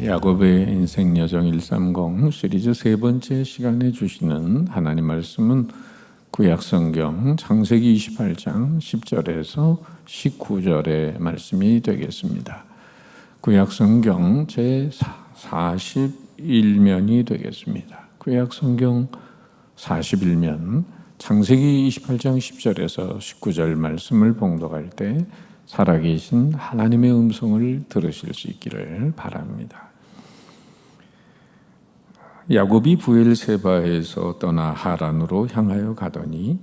야곱의 인생 여정 130 시리즈 세 번째 시간에 주시는 하나님 말씀은 구약성경 창세기 28장 10절에서 19절의 말씀이 되겠습니다. 구약성경 제41면이 되겠습니다. 구약성경 41면 창세기 28장 10절에서 19절 말씀을 봉독할 때 살아계신 하나님의 음성을 들으실 수 있기를 바랍니다. 야곱이 부엘세바에서 떠나 하란으로 향하여 가더니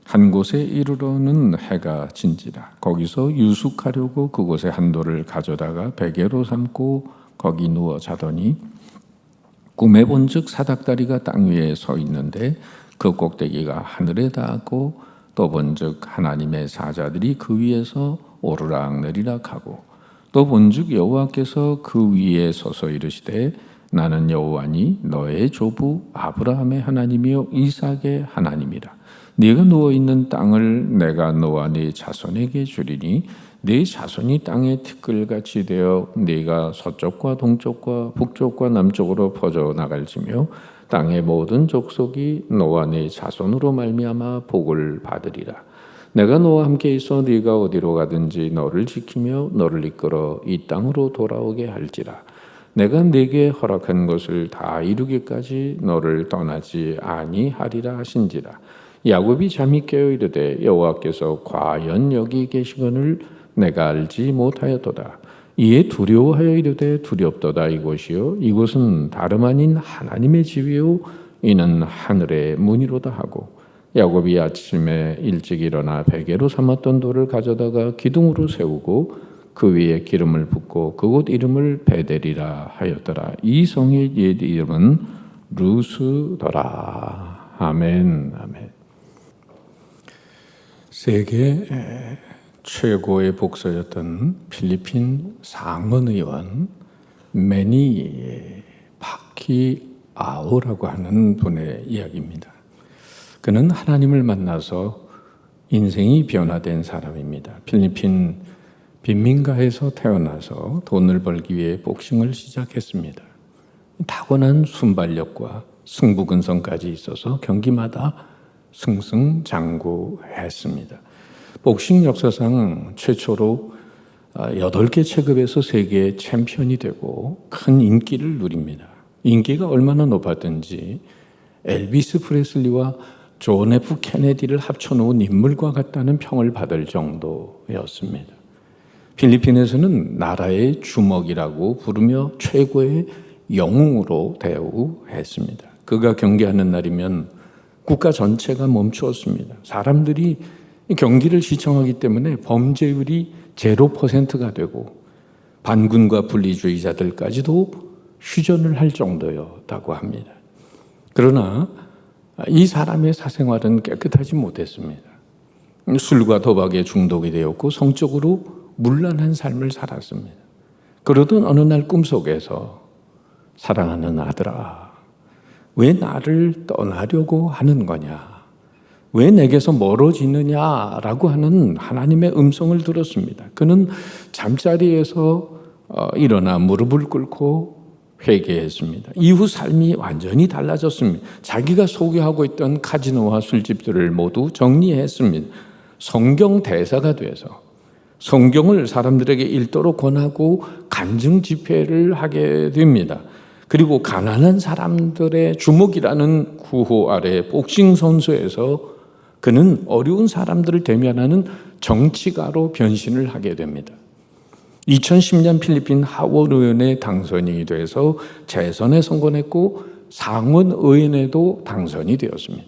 한 곳에 이르러는 해가 진지라. 거기서 유숙하려고 그곳에 한 돌을 가져다가 베개로 삼고 거기 누워 자더니 꿈에 본즉 사닥다리가 땅 위에 서 있는데 그 꼭대기가 하늘에 닿았고 또 본즉 하나님의 사자들이 그 위에서 오르락내리락 하고 또 본즉 여호와께서 그 위에 서서 이르시되 나는 여호와니 너의 조부 아브라함의 하나님이요 이삭의 하나님이라. 네가 누워있는 땅을 내가 너와 네 자손에게 주리니 네 자손이 땅의 티끌같이 되어 네가 서쪽과 동쪽과 북쪽과 남쪽으로 퍼져나갈지며 땅의 모든 족속이 너와 네 자손으로 말미암아 복을 받으리라. 내가 너와 함께 있어 네가 어디로 가든지 너를 지키며 너를 이끌어 이 땅으로 돌아오게 할지라. 내가 네게 허락한 것을 다 이루기까지 너를 떠나지 아니하리라 하신지라. 야곱이 잠이 깨어 이르되 여호와께서 과연 여기 계시거늘 내가 알지 못하였도다. 이에 두려워하여 이르되 두렵도다. 이곳이요 이곳은 다름 아닌 하나님의 집이요 이는 하늘의 문이로다 하고 야곱이 아침에 일찍 일어나 베개로 삼았던 돌을 가져다가 기둥으로 세우고 그 위에 기름을 붓고 그곳 이름을 베델이라 하였더라. 이 성의 옛 이름은 루스더라. 아멘. 아멘. 세계 최고의 복서였던 필리핀 상원의원 매니 파키아오라고 하는 분의 이야기입니다. 그는 하나님을 만나서 인생이 변화된 사람입니다. 필리핀 빈민가에서 태어나서 돈을 벌기 위해 복싱을 시작했습니다. 타고난 순발력과 승부근성까지 있어서 경기마다 승승장구했습니다. 복싱 역사상 최초로 8개 체급에서 세계 챔피언이 되고 큰 인기를 누립니다. 인기가 얼마나 높았든지 엘비스 프레슬리와 존 F 케네디를 합쳐놓은 인물과 같다는 평을 받을 정도였습니다. 필리핀에서는 나라의 주먹이라고 부르며 최고의 영웅으로 대우했습니다. 그가 경기하는 날이면 국가 전체가 멈추었습니다. 사람들이 경기를 시청하기 때문에 범죄율이 0%가 되고 반군과 분리주의자들까지도 휴전을 할 정도였다고 합니다. 그러나 이 사람의 사생활은 깨끗하지 못했습니다. 술과 도박에 중독이 되었고 성적으로 문란한 삶을 살았습니다. 그러던 어느 날 꿈속에서 사랑하는 아들아, 왜 나를 떠나려고 하는 거냐? 왜 내게서 멀어지느냐라고 하는 하나님의 음성을 들었습니다. 그는 잠자리에서 일어나 무릎을 꿇고 회개했습니다. 이후 삶이 완전히 달라졌습니다. 자기가 소유하고 있던 카지노와 술집들을 모두 정리했습니다. 성경 대사가 돼서 성경을 사람들에게 읽도록 권하고 간증 집회를 하게 됩니다. 그리고 가난한 사람들의 주목이라는 구호 아래 복싱 선수에서 그는 어려운 사람들을 대면하는 정치가로 변신을 하게 됩니다. 2010년 필리핀 하원의원에 당선이 돼서 재선에 성공했고 상원의원에도 당선이 되었습니다.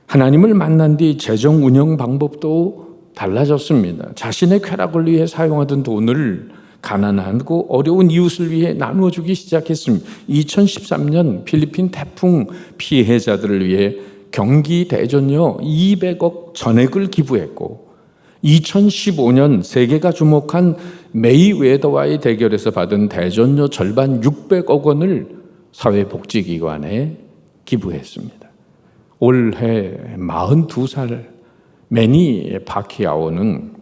하나님을 만난 뒤 재정 운영 방법도 달라졌습니다. 자신의 쾌락을 위해 사용하던 돈을 가난하고 어려운 이웃을 위해 나누어주기 시작했습니다. 2013년 필리핀 태풍 피해자들을 위해 경기 대전요 200억 전액을 기부했고 2015년 세계가 주목한 메이웨더와의 대결에서 받은 대전료 절반 600억 원을 사회복지기관에 기부했습니다. 올해 42살 매니 파키아오는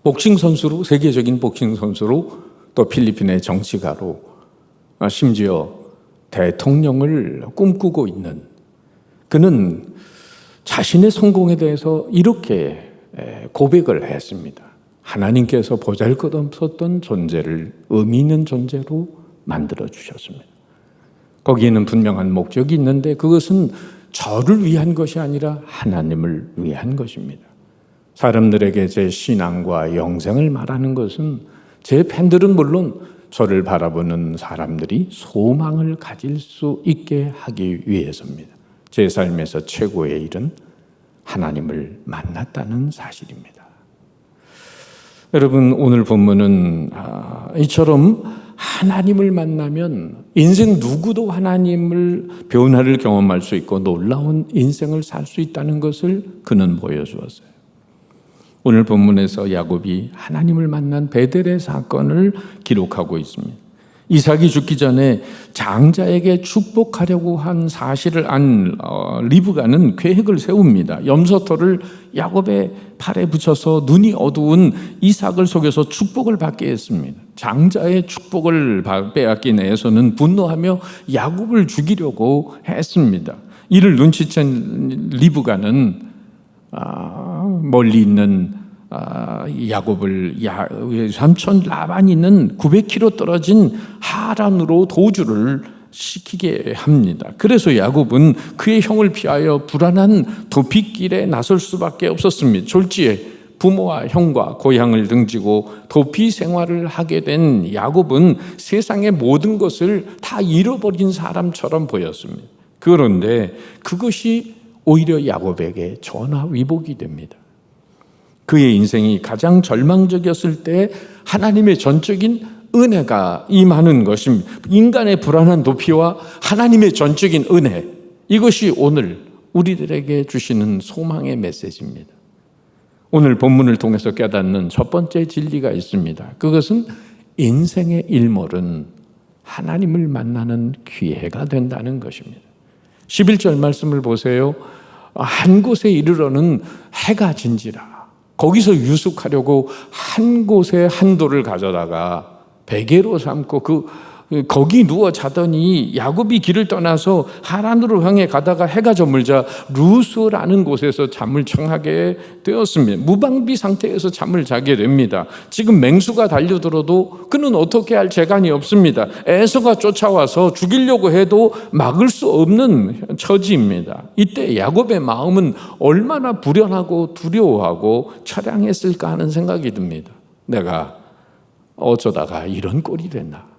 복싱 선수로 세계적인 복싱 선수로 또 필리핀의 정치가로 심지어 대통령을 꿈꾸고 있는 그는 자신의 성공에 대해서 이렇게 고백을 했습니다. 하나님께서 보잘것없었던 존재를 의미 있는 존재로 만들어 주셨습니다. 거기에는 분명한 목적이 있는데 그것은 저를 위한 것이 아니라 하나님을 위한 것입니다. 사람들에게 제 신앙과 영생을 말하는 것은 제 팬들은 물론 저를 바라보는 사람들이 소망을 가질 수 있게 하기 위해서입니다. 제 삶에서 최고의 일은 하나님을 만났다는 사실입니다. 여러분, 오늘 본문은 이처럼 하나님을 만나면 인생 누구도 하나님을 변화를 경험할 수 있고 놀라운 인생을 살 수 있다는 것을 그는 보여주었어요. 오늘 본문에서 야곱이 하나님을 만난 베델의 사건을 기록하고 있습니다. 이삭이 죽기 전에 장자에게 축복하려고 한 사실을 안 리브가는 계획을 세웁니다. 염소털을 야곱의 팔에 붙여서 눈이 어두운 이삭을 속여서 축복을 받게 했습니다. 장자의 축복을 빼앗긴 에서는 분노하며 야곱을 죽이려고 했습니다. 이를 눈치챈 리브가는 멀리 있는 야곱을 삼촌 라반이 있는 900km 떨어진 하란으로 도주를 시키게 합니다. 그래서 야곱은 그의 형을 피하여 불안한 도피길에 나설 수밖에 없었습니다. 졸지에 부모와 형과 고향을 등지고 도피 생활을 하게 된 야곱은 세상의 모든 것을 다 잃어버린 사람처럼 보였습니다. 그런데 그것이 오히려 야곱에게 전화위복이 됩니다. 그의 인생이 가장 절망적이었을 때 하나님의 전적인 은혜가 임하는 것입니다. 인간의 불안한 도피와 하나님의 전적인 은혜, 이것이 오늘 우리들에게 주시는 소망의 메시지입니다. 오늘 본문을 통해서 깨닫는 첫 번째 진리가 있습니다. 그것은 인생의 일몰은 하나님을 만나는 기회가 된다는 것입니다. 11절 말씀을 보세요. 한 곳에 이르러는 해가 진지라. 거기서 유숙하려고 한 곳에 한도를 가져다가 베개로 삼고 거기 누워 자더니 야곱이 길을 떠나서 하란으로 향해 가다가 해가 저물자 루스라는 곳에서 잠을 청하게 되었습니다. 무방비 상태에서 잠을 자게 됩니다. 지금 맹수가 달려들어도 그는 어떻게 할 재간이 없습니다. 에서가 쫓아와서 죽이려고 해도 막을 수 없는 처지입니다. 이때 야곱의 마음은 얼마나 불안하고 두려워하고 처량했을까 하는 생각이 듭니다. 내가 어쩌다가 이런 꼴이 됐나?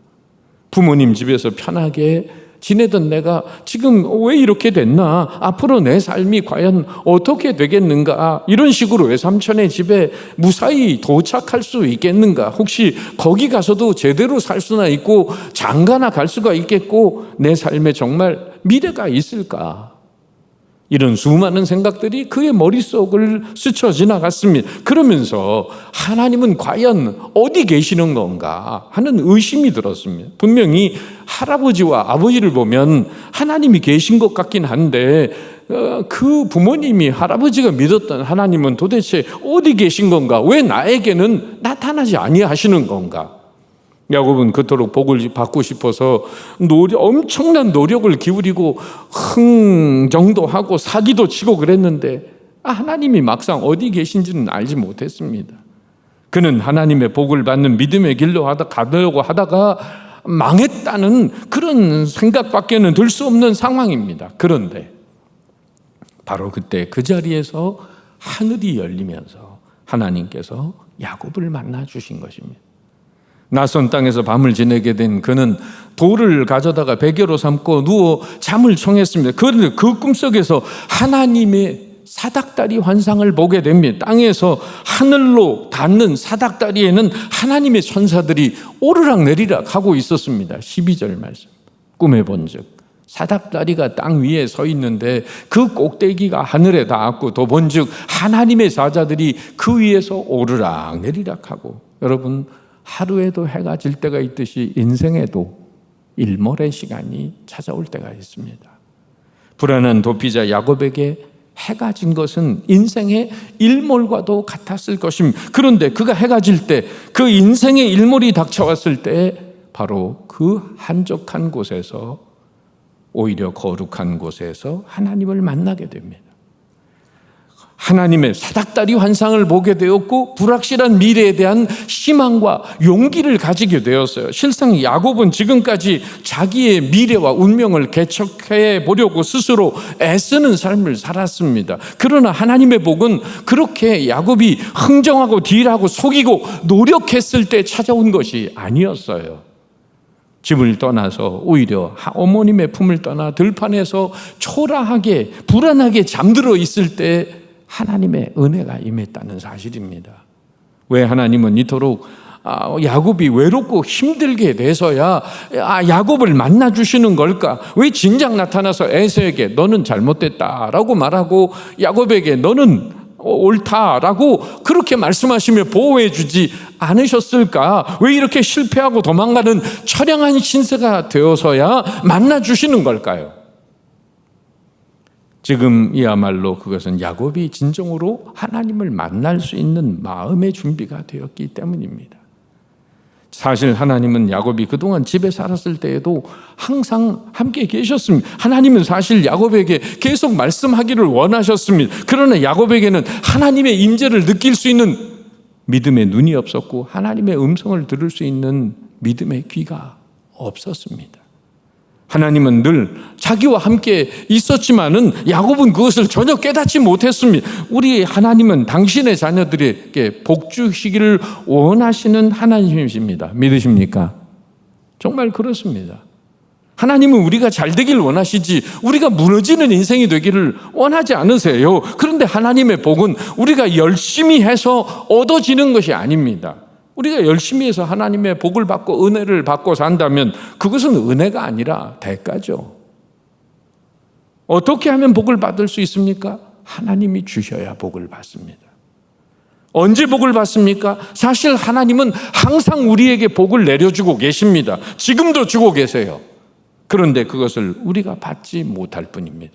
부모님 집에서 편하게 지내던 내가 지금 왜 이렇게 됐나? 앞으로 내 삶이 과연 어떻게 되겠는가? 이런 식으로 외삼촌의 집에 무사히 도착할 수 있겠는가? 혹시 거기 가서도 제대로 살 수나 있고 장가나 갈 수가 있겠고 내 삶에 정말 미래가 있을까? 이런 수많은 생각들이 그의 머릿속을 스쳐 지나갔습니다. 그러면서 하나님은 과연 어디 계시는 건가 하는 의심이 들었습니다. 분명히 할아버지와 아버지를 보면 하나님이 계신 것 같긴 한데 그 부모님이 할아버지가 믿었던 하나님은 도대체 어디 계신 건가? 왜 나에게는 나타나지 아니하시는 건가? 야곱은 그토록 복을 받고 싶어서 엄청난 노력을 기울이고 흥정도 하고 사기도 치고 그랬는데 하나님이 막상 어디 계신지는 알지 못했습니다. 그는 하나님의 복을 받는 믿음의 길로 가려고 하다가 망했다는 그런 생각밖에는 들 수 없는 상황입니다. 그런데 바로 그때 그 자리에서 하늘이 열리면서 하나님께서 야곱을 만나 주신 것입니다. 낯선 땅에서 밤을 지내게 된 그는 돌을 가져다가 베개로 삼고 누워 잠을 청했습니다. 그런데 그 꿈속에서 하나님의 사닥다리 환상을 보게 됩니다. 땅에서 하늘로 닿는 사닥다리에는 하나님의 천사들이 오르락내리락 하고 있었습니다. 12절 말씀. 꿈에 본즉 사닥다리가 땅 위에 서 있는데 그 꼭대기가 하늘에 닿았고 또 본즉 하나님의 사자들이 그 위에서 오르락내리락 하고, 여러분, 하루에도 해가 질 때가 있듯이 인생에도 일몰의 시간이 찾아올 때가 있습니다. 불안한 도피자 야곱에게 해가 진 것은 인생의 일몰과도 같았을 것입니다. 그런데 그가 해가 질 때, 그 인생의 일몰이 닥쳐왔을 때 바로 그 한적한 곳에서, 오히려 거룩한 곳에서 하나님을 만나게 됩니다. 하나님의 사닥다리 환상을 보게 되었고 불확실한 미래에 대한 희망과 용기를 가지게 되었어요. 실상 야곱은 지금까지 자기의 미래와 운명을 개척해 보려고 스스로 애쓰는 삶을 살았습니다. 그러나 하나님의 복은 그렇게 야곱이 흥정하고 딜하고 속이고 노력했을 때 찾아온 것이 아니었어요. 집을 떠나서 오히려 어머님의 품을 떠나 들판에서 초라하게 불안하게 잠들어 있을 때 하나님의 은혜가 임했다는 사실입니다. 왜 하나님은 이토록 야곱이 외롭고 힘들게 돼서야 야곱을 만나주시는 걸까? 왜 진작 나타나서 에서에게 너는 잘못됐다라고 말하고 야곱에게 너는 옳다라고 그렇게 말씀하시며 보호해 주지 않으셨을까? 왜 이렇게 실패하고 도망가는 처량한 신세가 되어서야 만나주시는 걸까요? 지금이야말로 그것은 야곱이 진정으로 하나님을 만날 수 있는 마음의 준비가 되었기 때문입니다. 사실 하나님은 야곱이 그동안 집에 살았을 때에도 항상 함께 계셨습니다. 하나님은 사실 야곱에게 계속 말씀하기를 원하셨습니다. 그러나 야곱에게는 하나님의 임재를 느낄 수 있는 믿음의 눈이 없었고 하나님의 음성을 들을 수 있는 믿음의 귀가 없었습니다. 하나님은 늘 자기와 함께 있었지만은 야곱은 그것을 전혀 깨닫지 못했습니다. 우리 하나님은 당신의 자녀들에게 복 주시기를 원하시는 하나님이십니다. 믿으십니까? 정말 그렇습니다. 하나님은 우리가 잘 되길 원하시지 우리가 무너지는 인생이 되기를 원하지 않으세요. 그런데 하나님의 복은 우리가 열심히 해서 얻어지는 것이 아닙니다. 우리가 열심히 해서 하나님의 복을 받고 은혜를 받고 산다면 그것은 은혜가 아니라 대가죠. 어떻게 하면 복을 받을 수 있습니까? 하나님이 주셔야 복을 받습니다. 언제 복을 받습니까? 사실 하나님은 항상 우리에게 복을 내려주고 계십니다. 지금도 주고 계세요. 그런데 그것을 우리가 받지 못할 뿐입니다.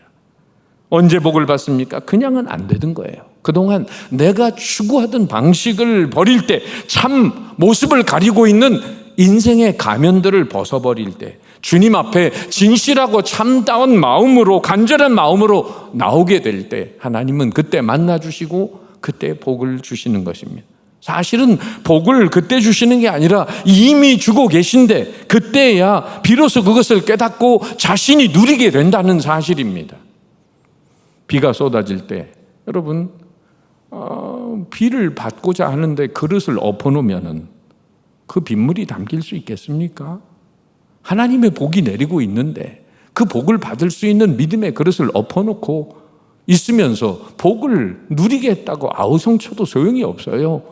언제 복을 받습니까? 그냥은 안 되는 거예요. 그동안 내가 추구하던 방식을 버릴 때, 참 모습을 가리고 있는 인생의 가면들을 벗어버릴 때, 주님 앞에 진실하고 참다운 마음으로, 간절한 마음으로 나오게 될 때 하나님은 그때 만나주시고 그때 복을 주시는 것입니다. 사실은 복을 그때 주시는 게 아니라 이미 주고 계신데 그때야 비로소 그것을 깨닫고 자신이 누리게 된다는 사실입니다. 비가 쏟아질 때 여러분 비를 받고자 하는데 그릇을 엎어놓으면 그 빗물이 담길 수 있겠습니까? 하나님의 복이 내리고 있는데 그 복을 받을 수 있는 믿음의 그릇을 엎어놓고 있으면서 복을 누리겠다고 아우성쳐도 소용이 없어요.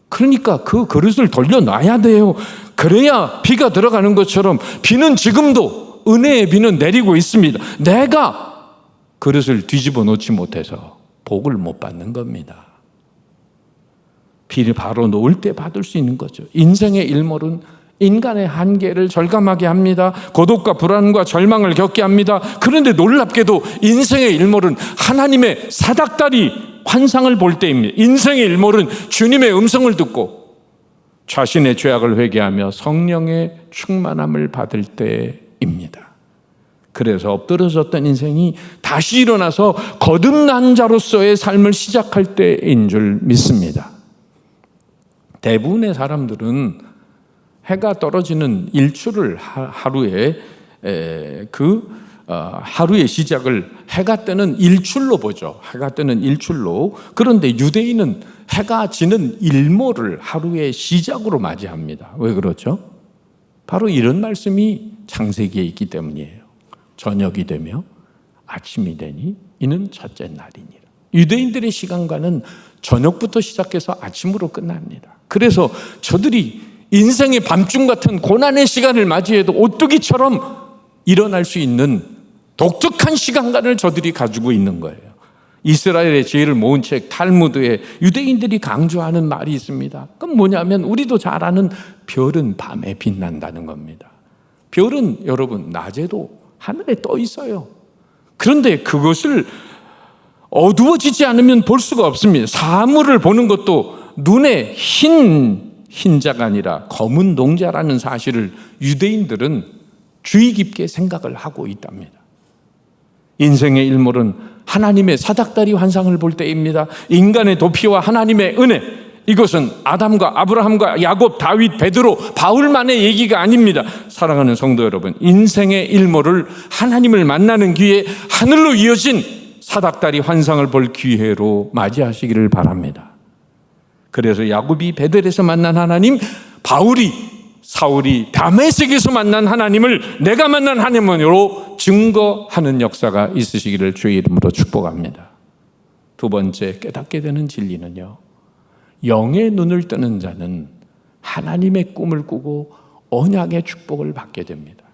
그러니까 그 그릇을 돌려놔야 돼요. 그래야 비가 들어가는 것처럼 비는 지금도 은혜의 비는 내리고 있습니다. 내가 그릇을 뒤집어 놓지 못해서 복을 못 받는 겁니다. 비를 바로 놓을 때 받을 수 있는 거죠. 인생의 일몰은 인간의 한계를 절감하게 합니다. 고독과 불안과 절망을 겪게 합니다. 그런데 놀랍게도 인생의 일몰은 하나님의 사닥다리 환상을 볼 때입니다. 인생의 일몰은 주님의 음성을 듣고 자신의 죄악을 회개하며 성령의 충만함을 받을 때입니다. 그래서 엎드러졌던 인생이 다시 일어나서 거듭난 자로서의 삶을 시작할 때인 줄 믿습니다. 대부분의 사람들은 해가 떨어지는 일출을 하루에 하루의 시작을 해가 뜨는 일출로 보죠. 해가 뜨는 일출로. 그런데 유대인은 해가 지는 일몰을 하루의 시작으로 맞이합니다. 왜 그렇죠? 바로 이런 말씀이 창세기에 있기 때문이에요. 저녁이 되며 아침이 되니 이는 첫째 날이니라. 유대인들의 시간과는 저녁부터 시작해서 아침으로 끝납니다. 그래서 저들이 인생의 밤중 같은 고난의 시간을 맞이해도 오뚜기처럼 일어날 수 있는 독특한 시간관을 저들이 가지고 있는 거예요. 이스라엘의 지혜를 모은 책 탈무드에 유대인들이 강조하는 말이 있습니다. 그건 뭐냐면 우리도 잘 아는 별은 밤에 빛난다는 겁니다. 별은 여러분 낮에도 하늘에 떠 있어요. 그런데 그것을 어두워지지 않으면 볼 수가 없습니다. 사물을 보는 것도 눈에 흰자가 아니라 검은 동자라는 사실을 유대인들은 주의 깊게 생각을 하고 있답니다. 인생의 일몰은 하나님의 사닥다리 환상을 볼 때입니다. 인간의 도피와 하나님의 은혜, 이것은 아담과 아브라함과 야곱, 다윗, 베드로, 바울만의 얘기가 아닙니다. 사랑하는 성도 여러분, 인생의 일몰을 하나님을 만나는 기회, 하늘로 이어진 사닥다리 환상을 볼 기회로 맞이하시기를 바랍니다. 그래서 야곱이 베델에서 만난 하나님, 바울이, 사울이 다메섹에서 만난 하나님을 내가 만난 하나님으로 증거하는 역사가 있으시기를 주의 이름으로 축복합니다. 두 번째, 깨닫게 되는 진리는요, 영의 눈을 뜨는 자는 하나님의 꿈을 꾸고 언약의 축복을 받게 됩니다.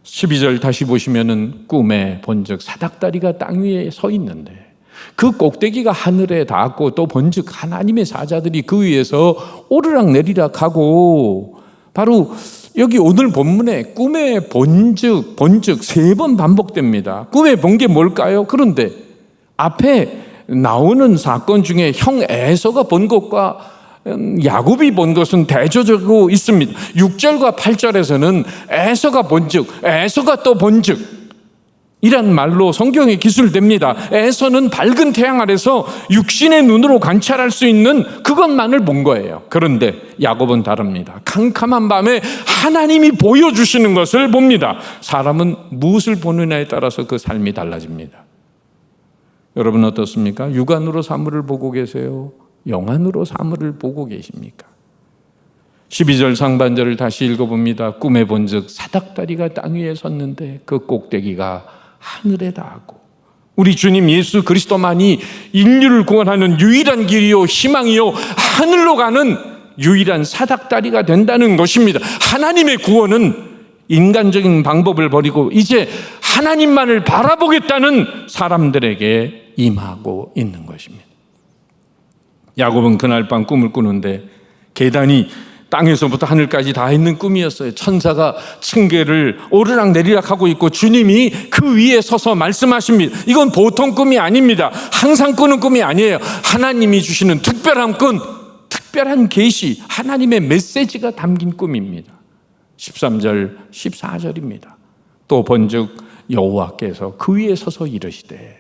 12절 다시 보시면은 꿈에 본즉 사닥다리가 땅 위에 서 있는데 그 꼭대기가 하늘에 닿았고 또 본즉 하나님의 사자들이 그 위에서 오르락 내리락 하고, 바로 여기 오늘 본문에 꿈의 본즉 세 번 반복됩니다. 꿈에 본 게 뭘까요? 그런데 앞에 나오는 사건 중에 형 에서가 본 것과 야곱이 본 것은 대조적으로 있습니다. 6절과 8절에서는 에서가 본즉, 에서가 또 본즉 이란 말로 성경에 기술됩니다. 에서는 밝은 태양 아래서 육신의 눈으로 관찰할 수 있는 그것만을 본 거예요. 그런데 야곱은 다릅니다. 캄캄한 밤에 하나님이 보여주시는 것을 봅니다. 사람은 무엇을 보느냐에 따라서 그 삶이 달라집니다. 여러분 어떻습니까? 육안으로 사물을 보고 계세요? 영안으로 사물을 보고 계십니까? 12절 상반절을 다시 읽어봅니다. 꿈에 본즉 사닥다리가 땅 위에 섰는데 그 꼭대기가 하늘에 닿았고, 우리 주님 예수 그리스도만이 인류를 구원하는 유일한 길이요 희망이요 하늘로 가는 유일한 사닥다리가 된다는 것입니다. 하나님의 구원은 인간적인 방법을 버리고 이제 하나님만을 바라보겠다는 사람들에게 임하고 있는 것입니다. 야곱은 그날 밤 꿈을 꾸는데 계단이 땅에서부터 하늘까지 다 있는 꿈이었어요. 천사가 층계를 오르락 내리락 하고 있고 주님이 그 위에 서서 말씀하십니다. 이건 보통 꿈이 아닙니다. 항상 꾸는 꿈이 아니에요. 하나님이 주시는 특별한 꿈, 특별한 계시, 하나님의 메시지가 담긴 꿈입니다. 13절, 14절입니다. 또 본즉 여호와께서 그 위에 서서 이르시되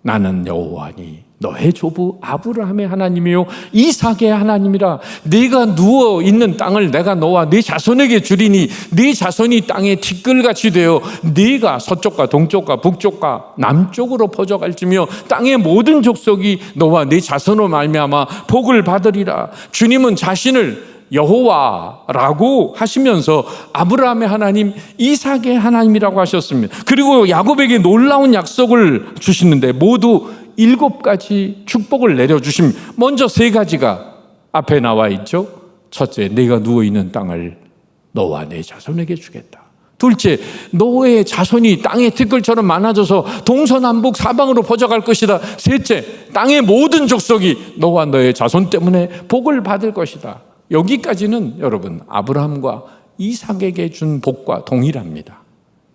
나는 여호와니 너의 조부 아브라함의 하나님이요 이삭의 하나님이라. 네가 누워 있는 땅을 내가 너와 네 자손에게 주리니 네 자손이 땅에 티끌같이 되어 네가 서쪽과 동쪽과 북쪽과 남쪽으로 퍼져갈지며 땅의 모든 족속이 너와 네 자손으로 말미암아 복을 받으리라. 주님은 자신을 여호와라고 하시면서 아브라함의 하나님, 이삭의 하나님이라고 하셨습니다. 그리고 야곱에게 놀라운 약속을 주시는데 모두 7가지 축복을 내려주십니다. 먼저 3가지가 앞에 나와 있죠. 첫째, 네가 누워있는 땅을 너와 네 자손에게 주겠다. 둘째, 너의 자손이 땅의 티끌처럼 많아져서 동서남북 사방으로 퍼져갈 것이다. 셋째, 땅의 모든 족속이 너와 너의 자손 때문에 복을 받을 것이다. 여기까지는 여러분 아브라함과 이삭에게 준 복과 동일합니다.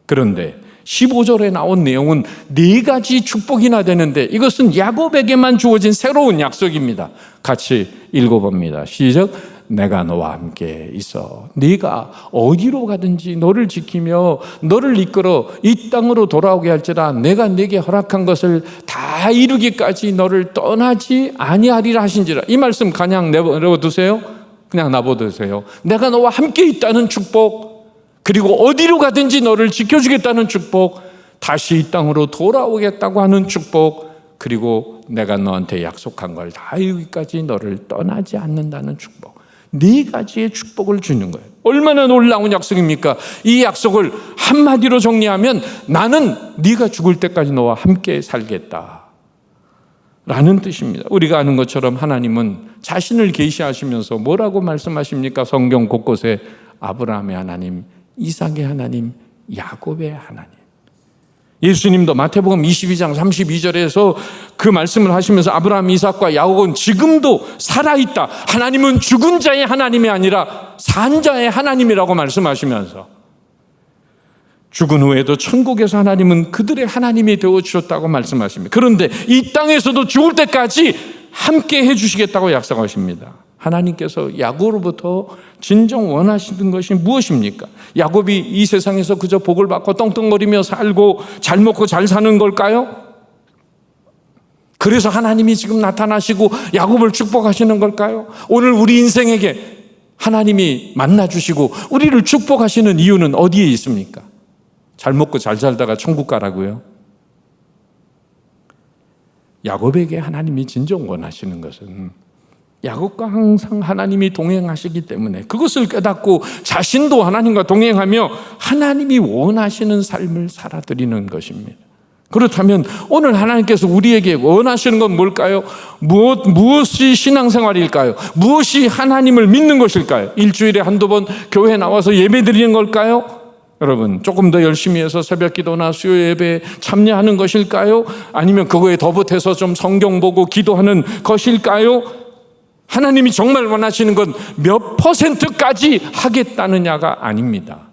그런데 15절에 나온 내용은 4가지 축복이나 되는데 이것은 야곱에게만 주어진 새로운 약속입니다. 같이 읽어봅니다. 시작. 내가 너와 함께 있어 네가 어디로 가든지 너를 지키며 너를 이끌어 이 땅으로 돌아오게 할지라. 내가 네게 허락한 것을 다 이루기까지 너를 떠나지 아니하리라 하신지라. 이 말씀 그냥 내버려두세요. 그냥 놔둬두세요. 내가 너와 함께 있다는 축복, 그리고 어디로 가든지 너를 지켜주겠다는 축복, 다시 이 땅으로 돌아오겠다고 하는 축복, 그리고 내가 너한테 약속한 걸 다 이루기까지 너를 떠나지 않는다는 축복. 4가지의 축복을 주는 거예요. 얼마나 놀라운 약속입니까? 이 약속을 한마디로 정리하면 나는 네가 죽을 때까지 너와 함께 살겠다 라는 뜻입니다. 우리가 아는 것처럼 하나님은 자신을 계시하시면서 뭐라고 말씀하십니까? 성경 곳곳에 아브라함의 하나님, 이삭의 하나님, 야곱의 하나님. 예수님도 마태복음 22장 32절에서 그 말씀을 하시면서 아브라함, 이삭과 야곱은 지금도 살아있다. 하나님은 죽은 자의 하나님이 아니라 산 자의 하나님이라고 말씀하시면서 죽은 후에도 천국에서 하나님은 그들의 하나님이 되어주셨다고 말씀하십니다. 그런데 이 땅에서도 죽을 때까지 함께 해주시겠다고 약속하십니다. 하나님께서 야곱으로부터 진정 원하시는 것이 무엇입니까? 야곱이 이 세상에서 그저 복을 받고 떵떵거리며 살고 잘 먹고 잘 사는 걸까요? 그래서 하나님이 지금 나타나시고 야곱을 축복하시는 걸까요? 오늘 우리 인생에게 하나님이 만나주시고 우리를 축복하시는 이유는 어디에 있습니까? 잘 먹고 잘 살다가 천국 가라고요? 야곱에게 하나님이 진정 원하시는 것은 야곱과 항상 하나님이 동행하시기 때문에 그것을 깨닫고 자신도 하나님과 동행하며 하나님이 원하시는 삶을 살아드리는 것입니다. 그렇다면 오늘 하나님께서 우리에게 원하시는 건 뭘까요? 무엇이 신앙생활일까요? 무엇이 하나님을 믿는 것일까요? 일주일에 한두 번 교회에 나와서 예배 드리는 걸까요? 여러분, 조금 더 열심히 해서 새벽 기도나 수요 예배에 참여하는 것일까요? 아니면 그거에 더 보태서 좀 성경 보고 기도하는 것일까요? 하나님이 정말 원하시는 건 몇 %까지 하겠다느냐가 아닙니다.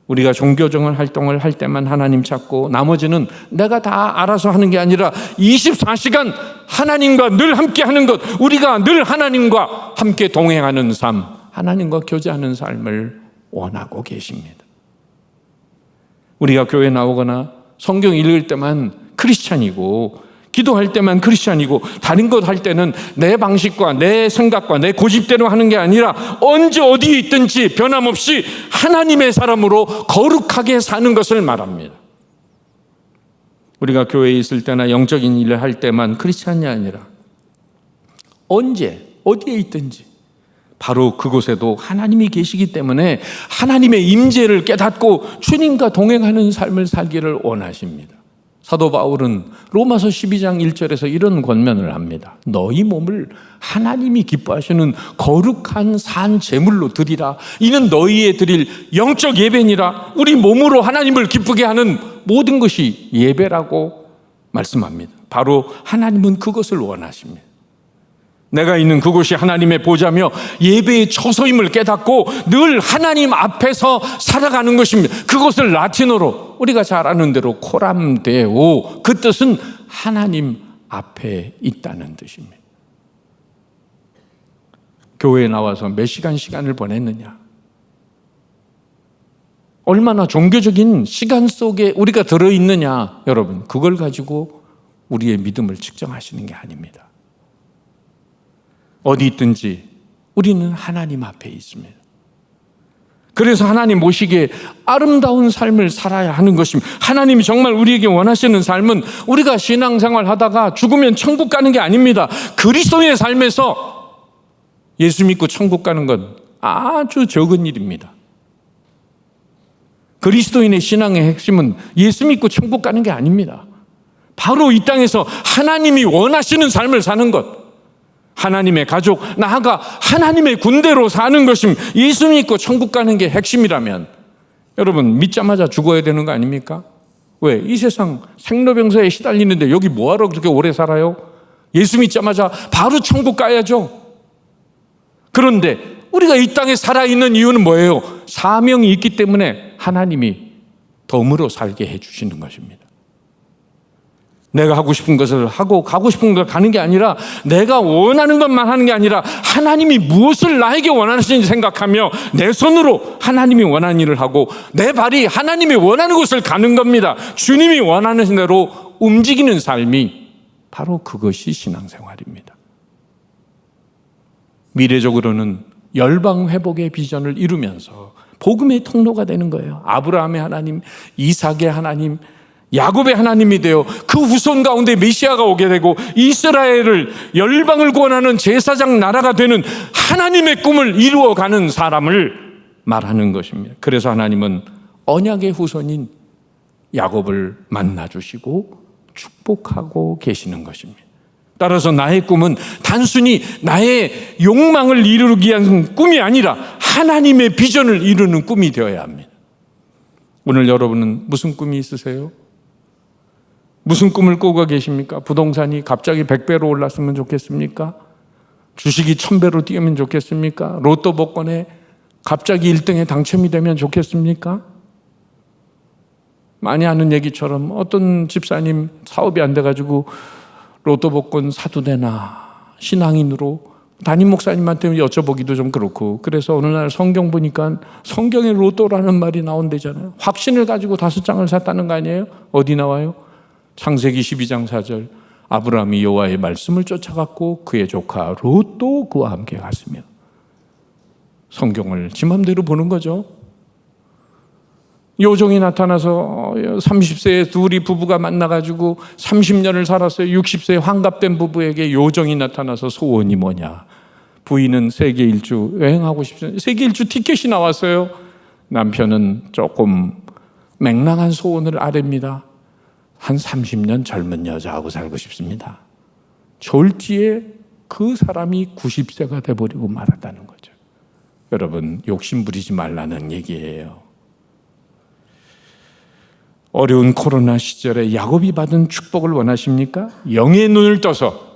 우리가 종교적인 활동을 할 때만 하나님 찾고 나머지는 내가 다 알아서 하는 게 아니라 24시간 하나님과 늘 함께 하는 것, 우리가 늘 하나님과 함께 동행하는 삶, 하나님과 교제하는 삶을 원하고 계십니다. 우리가 교회 나오거나 성경 읽을 때만 크리스찬이고 기도할 때만 크리스찬이고 다른 것 할 때는 내 방식과 내 생각과 내 고집대로 하는 게 아니라 언제 어디에 있든지 변함없이 하나님의 사람으로 거룩하게 사는 것을 말합니다. 우리가 교회에 있을 때나 영적인 일을 할 때만 크리스찬이 아니라 언제 어디에 있든지 바로 그곳에도 하나님이 계시기 때문에 하나님의 임재를 깨닫고 주님과 동행하는 삶을 살기를 원하십니다. 사도 바울은 로마서 12장 1절에서 이런 권면을 합니다. 너희 몸을 하나님이 기뻐하시는 거룩한 산 제물로 드리라. 이는 너희의 드릴 영적 예배니라. 우리 몸으로 하나님을 기쁘게 하는 모든 것이 예배라고 말씀합니다. 바로 하나님은 그것을 원하십니다. 내가 있는 그곳이 하나님의 보좌며 예배의 처소임을 깨닫고 늘 하나님 앞에서 살아가는 것입니다. 그것을 라틴어로 우리가 잘 아는 대로 코람 데오, 그 뜻은 하나님 앞에 있다는 뜻입니다. 교회에 나와서 몇 시간을 보냈느냐, 얼마나 종교적인 시간 속에 우리가 들어있느냐, 여러분 그걸 가지고 우리의 믿음을 측정하시는 게 아닙니다. 어디 있든지 우리는 하나님 앞에 있습니다. 그래서 하나님 모시기에 아름다운 삶을 살아야 하는 것입니다. 하나님이 정말 우리에게 원하시는 삶은 우리가 신앙생활 하다가 죽으면 천국 가는 게 아닙니다. 그리스도의 삶에서 예수 믿고 천국 가는 건 아주 적은 일입니다. 그리스도인의 신앙의 핵심은 예수 믿고 천국 가는 게 아닙니다. 바로 이 땅에서 하나님이 원하시는 삶을 사는 것, 하나님의 가족, 나아가 하나님의 군대로 사는 것입니다. 예수 믿고 천국 가는 게 핵심이라면 여러분 믿자마자 죽어야 되는 거 아닙니까? 왜? 이 세상 생로병사에 시달리는데 여기 뭐하러 그렇게 오래 살아요? 예수 믿자마자 바로 천국 가야죠. 그런데 우리가 이 땅에 살아있는 이유는 뭐예요? 사명이 있기 때문에 하나님이 덤으로 살게 해주시는 것입니다. 내가 하고 싶은 것을 하고 가고 싶은 걸 가는 게 아니라 내가 원하는 것만 하는 게 아니라 하나님이 무엇을 나에게 원하시는지 생각하며 내 손으로 하나님이 원하는 일을 하고 내 발이 하나님이 원하는 곳을 가는 겁니다. 주님이 원하는 대로 움직이는 삶이 바로 그것이 신앙생활입니다. 미래적으로는 열방 회복의 비전을 이루면서 복음의 통로가 되는 거예요. 아브라함의 하나님, 이삭의 하나님, 야곱의 하나님이 되어 그 후손 가운데 메시아가 오게 되고 이스라엘을 열방을 구원하는 제사장 나라가 되는 하나님의 꿈을 이루어가는 사람을 말하는 것입니다. 그래서 하나님은 언약의 후손인 야곱을 만나주시고 축복하고 계시는 것입니다. 따라서 나의 꿈은 단순히 나의 욕망을 이루기 위한 꿈이 아니라 하나님의 비전을 이루는 꿈이 되어야 합니다. 오늘 여러분은 무슨 꿈이 있으세요? 무슨 꿈을 꾸고 계십니까? 부동산이 갑자기 100배로 올랐으면 좋겠습니까? 주식이 1000배로 뛰면 좋겠습니까? 로또 복권에 갑자기 1등에 당첨이 되면 좋겠습니까? 많이 아는 얘기처럼 어떤 집사님 사업이 안 돼가지고 로또 복권 사도 되나 신앙인으로 담임 목사님한테 여쭤보기도 좀 그렇고, 그래서 어느 날 성경 보니까 성경에 로또라는 말이 나온대잖아요. 확신을 가지고 5장을 샀다는 거 아니에요? 어디 나와요? 창세기 12장 4절. 아브라함이 여호와의 말씀을 쫓아갔고 그의 조카 롯도 그와 함께 갔으며. 성경을 지 맘대로 보는 거죠. 요정이 나타나서 30세에 둘이 부부가 만나가지고 30년을 살았어요. 60세에 환갑된 부부에게 요정이 나타나서 소원이 뭐냐? 부인은 세계 일주 여행하고 싶어요. 세계 일주 티켓이 나왔어요. 남편은 조금 맹랑한 소원을 아뢰입니다. 한 30년 젊은 여자하고 살고 싶습니다. 졸지에 그 사람이 90세가 돼버리고 말았다는 거죠. 여러분, 욕심 부리지 말라는 얘기예요. 어려운 코로나 시절에 야곱이 받은 축복을 원하십니까? 영의 눈을 떠서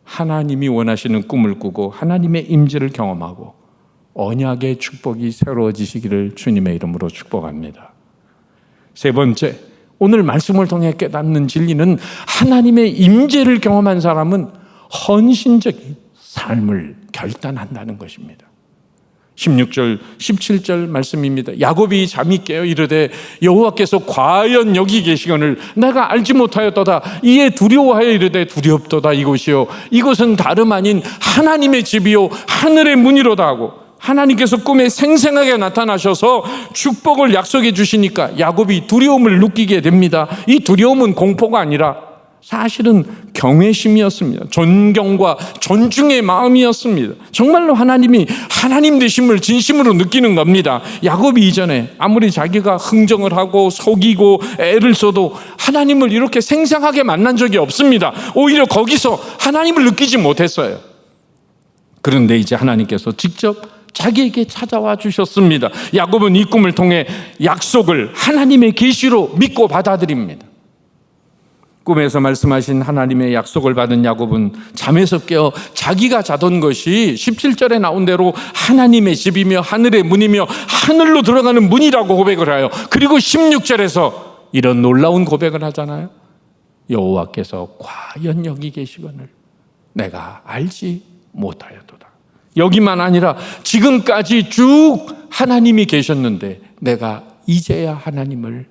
하나님이 원하시는 꿈을 꾸고 하나님의 임재를 경험하고 언약의 축복이 새로워지시기를 주님의 이름으로 축복합니다. 세 번째, 오늘 말씀을 통해 깨닫는 진리는 하나님의 임재를 경험한 사람은 헌신적인 삶을 결단한다는 것입니다. 16절, 17절 말씀입니다. 야곱이 잠이 깨어 이르되 여호와께서 과연 여기 계시거늘 내가 알지 못하였도다. 이에 두려워하여 이르되 두렵도다. 이곳이요 이곳은 다름 아닌 하나님의 집이요 하늘의 문이로다 하고, 하나님께서 꿈에 생생하게 나타나셔서 축복을 약속해 주시니까 야곱이 두려움을 느끼게 됩니다. 이 두려움은 공포가 아니라 사실은 경외심이었습니다. 존경과 존중의 마음이었습니다. 정말로 하나님이 하나님 되심을 진심으로 느끼는 겁니다. 야곱이 이전에 아무리 자기가 흥정을 하고 속이고 애를 써도 하나님을 이렇게 생생하게 만난 적이 없습니다. 오히려 거기서 하나님을 느끼지 못했어요. 그런데 이제 하나님께서 직접 자기에게 찾아와 주셨습니다. 야곱은 이 꿈을 통해 약속을 하나님의 계시로 믿고 받아들입니다. 꿈에서 말씀하신 하나님의 약속을 받은 야곱은 잠에서 깨어 자기가 자던 것이 17절에 나온 대로 하나님의 집이며 하늘의 문이며 하늘로 들어가는 문이라고 고백을 해요. 그리고 16절에서 이런 놀라운 고백을 하잖아요. 여호와께서 과연 여기 계시거늘 내가 알지 못하였도다. 여기만 아니라 지금까지 쭉 하나님이 계셨는데 내가 이제야 하나님을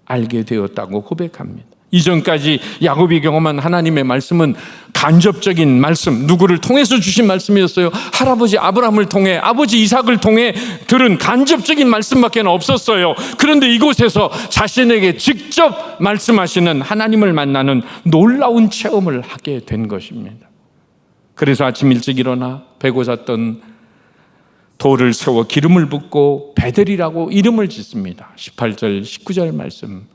알게 되었다고 고백합니다. 이전까지 야곱이 경험한 하나님의 말씀은 간접적인 말씀, 누구를 통해서 주신 말씀이었어요. 할아버지 아브라함을 통해, 아버지 이삭을 통해 들은 간접적인 말씀밖에 없었어요. 그런데 이곳에서 자신에게 직접 말씀하시는 하나님을 만나는 놀라운 체험을 하게 된 것입니다. 그래서 아침 일찍 일어나 베고 잤던 돌을 세워 기름을 붓고 베델이라고 이름을 짓습니다. 18절 19절 말씀.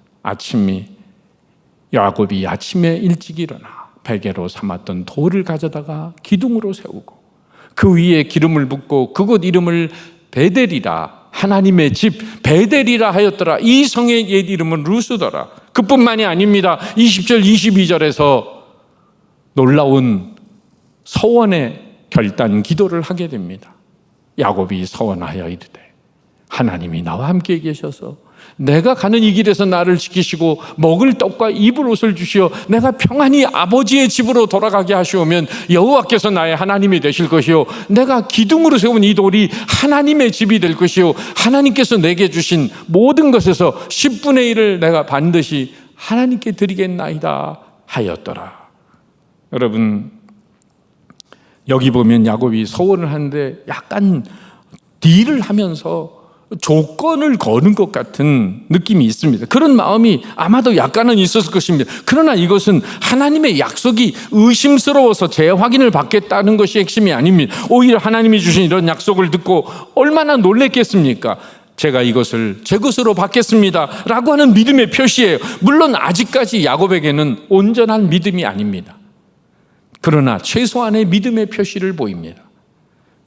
야곱이 아침에 일찍 일어나 베개로 삼았던 돌을 가져다가 기둥으로 세우고 그 위에 기름을 붓고 그곳 이름을 베델이라, 하나님의 집 베델이라 하였더라. 이 성의 옛 이름은 루스더라. 그뿐만이 아닙니다. 20절 22절에서 놀라운 서원의 결단 기도를 하게 됩니다. 야곱이 서원하여 이르되 하나님이 나와 함께 계셔서 내가 가는 이 길에서 나를 지키시고 먹을 떡과 입을 옷을 주시어 내가 평안히 아버지의 집으로 돌아가게 하시오면 여호와께서 나의 하나님이 되실 것이요 내가 기둥으로 세운 이 돌이 하나님의 집이 될 것이요 하나님께서 내게 주신 모든 것에서 10분의 1을 내가 반드시 하나님께 드리겠나이다 하였더라. 여러분, 여기 보면 야곱이 서원을 하는데 약간 딜을 하면서 조건을 거는 것 같은 느낌이 있습니다. 그런 마음이 아마도 약간은 있었을 것입니다. 그러나 이것은 하나님의 약속이 의심스러워서 재확인을 받겠다는 것이 핵심이 아닙니다. 오히려 하나님이 주신 이런 약속을 듣고 얼마나 놀랬겠습니까? 제가 이것을 제 것으로 받겠습니다 라고 하는 믿음의 표시예요. 물론 아직까지 야곱에게는 온전한 믿음이 아닙니다. 그러나 최소한의 믿음의 표시를 보입니다.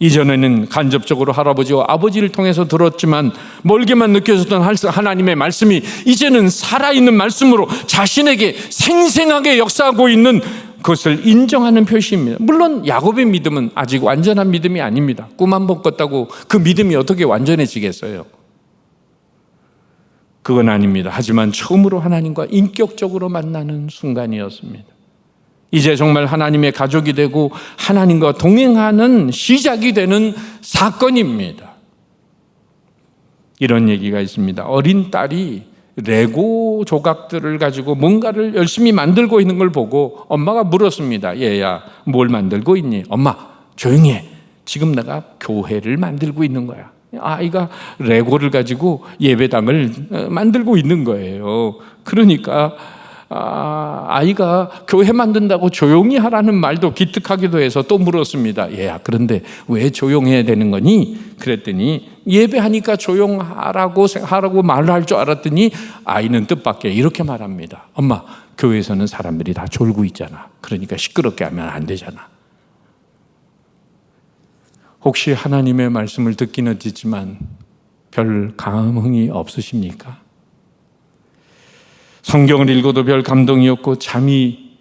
이전에는 간접적으로 할아버지와 아버지를 통해서 들었지만 멀게만 느껴졌던 하나님의 말씀이 이제는 살아있는 말씀으로 자신에게 생생하게 역사하고 있는 것을 인정하는 표시입니다. 물론 야곱의 믿음은 아직 완전한 믿음이 아닙니다. 꿈 한 번 꿨다고 그 믿음이 어떻게 완전해지겠어요? 그건 아닙니다. 하지만 처음으로 하나님과 인격적으로 만나는 순간이었습니다. 이제 정말 하나님의 가족이 되고 하나님과 동행하는 시작이 되는 사건입니다. 이런 얘기가 있습니다. 어린 딸이 레고 조각들을 가지고 뭔가를 열심히 만들고 있는 걸 보고 엄마가 물었습니다. 얘야, 뭘 만들고 있니? 엄마, 조용히 해. 지금 내가 교회를 만들고 있는 거야. 아이가 레고를 가지고 예배당을 만들고 있는 거예요. 그러니까 아이가 교회 만든다고 조용히 하라는 말도 기특하기도 해서 또 물었습니다. 얘야, 그런데 왜 조용해야 되는 거니? 그랬더니 예배하니까 조용하라고 말을 할 줄 알았더니 아이는 뜻밖의 이렇게 말합니다. 엄마, 교회에서는 사람들이 다 졸고 있잖아. 그러니까 시끄럽게 하면 안 되잖아. 혹시 하나님의 말씀을 듣기는 듣지만 별 감흥이 없으십니까? 성경을 읽어도 별 감동이 없고 잠이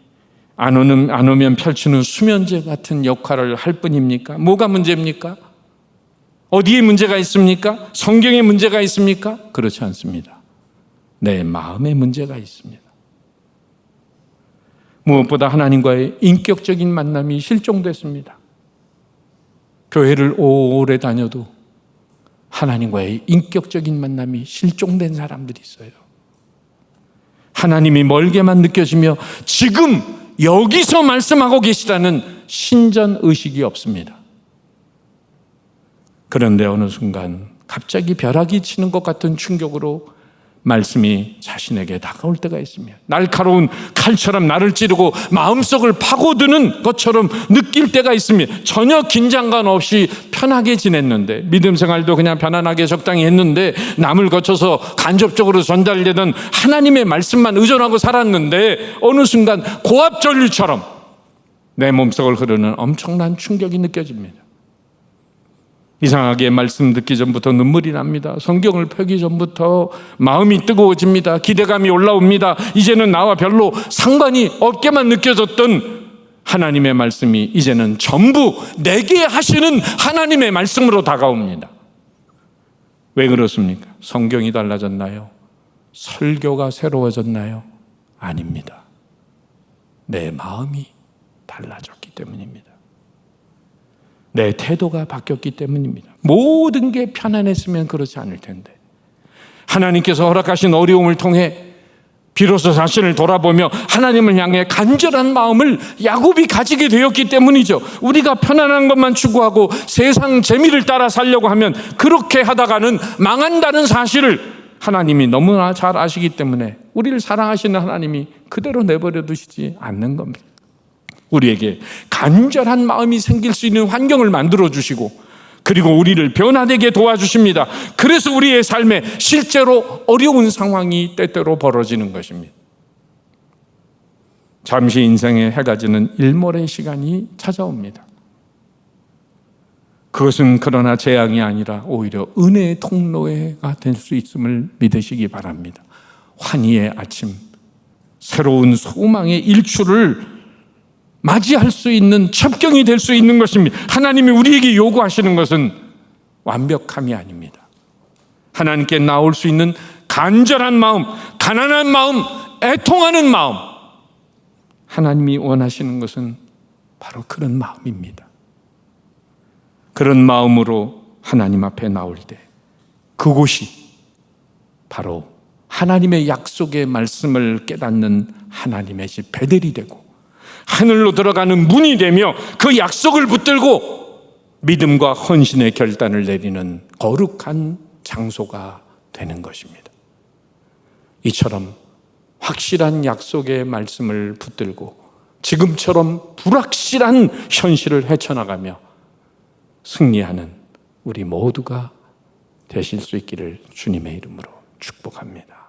안 오면 펼치는 수면제 같은 역할을 할 뿐입니까? 뭐가 문제입니까? 어디에 문제가 있습니까? 성경에 문제가 있습니까? 그렇지 않습니다. 내 마음에 문제가 있습니다. 무엇보다 하나님과의 인격적인 만남이 실종됐습니다. 교회를 오래 다녀도 하나님과의 인격적인 만남이 실종된 사람들이 있어요. 하나님이 멀게만 느껴지며 지금 여기서 말씀하고 계시다는 신전의식이 없습니다. 그런데 어느 순간 갑자기 벼락이 치는 것 같은 충격으로 말씀이 자신에게 다가올 때가 있으며 날카로운 칼처럼 나를 찌르고 마음속을 파고드는 것처럼 느낄 때가 있으며 전혀 긴장감 없이 편하게 지냈는데 믿음 생활도 그냥 편안하게 적당히 했는데 남을 거쳐서 간접적으로 전달되던 하나님의 말씀만 의존하고 살았는데 어느 순간 고압전류처럼 내 몸속을 흐르는 엄청난 충격이 느껴집니다. 이상하게 말씀 듣기 전부터 눈물이 납니다. 성경을 펴기 전부터 마음이 뜨거워집니다. 기대감이 올라옵니다. 이제는 나와 별로 상관이 없게만 느껴졌던 하나님의 말씀이 이제는 전부 내게 하시는 하나님의 말씀으로 다가옵니다. 왜 그렇습니까? 성경이 달라졌나요? 설교가 새로워졌나요? 아닙니다. 내 마음이 달라졌기 때문입니다. 내 태도가 바뀌었기 때문입니다. 모든 게 편안했으면 그렇지 않을 텐데 하나님께서 허락하신 어려움을 통해 비로소 자신을 돌아보며 하나님을 향해 간절한 마음을 야곱이 가지게 되었기 때문이죠. 우리가 편안한 것만 추구하고 세상 재미를 따라 살려고 하면 그렇게 하다가는 망한다는 사실을 하나님이 너무나 잘 아시기 때문에 우리를 사랑하시는 하나님이 그대로 내버려 두시지 않는 겁니다. 우리에게 간절한 마음이 생길 수 있는 환경을 만들어 주시고 그리고 우리를 변화되게 도와주십니다. 그래서 우리의 삶에 실제로 어려운 상황이 때때로 벌어지는 것입니다. 잠시 인생에 해가 지는 일몰의 시간이 찾아옵니다. 그것은 그러나 재앙이 아니라 오히려 은혜의 통로가 될 수 있음을 믿으시기 바랍니다. 환희의 아침, 새로운 소망의 일출을 맞이할 수 있는 첩경이 될 수 있는 것입니다. 하나님이 우리에게 요구하시는 것은 완벽함이 아닙니다. 하나님께 나올 수 있는 간절한 마음, 가난한 마음, 애통하는 마음, 하나님이 원하시는 것은 바로 그런 마음입니다. 그런 마음으로 하나님 앞에 나올 때 그곳이 바로 하나님의 약속의 말씀을 깨닫는 하나님의 집 베델이 되고 하늘로 들어가는 문이 되며 그 약속을 붙들고 믿음과 헌신의 결단을 내리는 거룩한 장소가 되는 것입니다. 이처럼 확실한 약속의 말씀을 붙들고 지금처럼 불확실한 현실을 헤쳐나가며 승리하는 우리 모두가 되실 수 있기를 주님의 이름으로 축복합니다.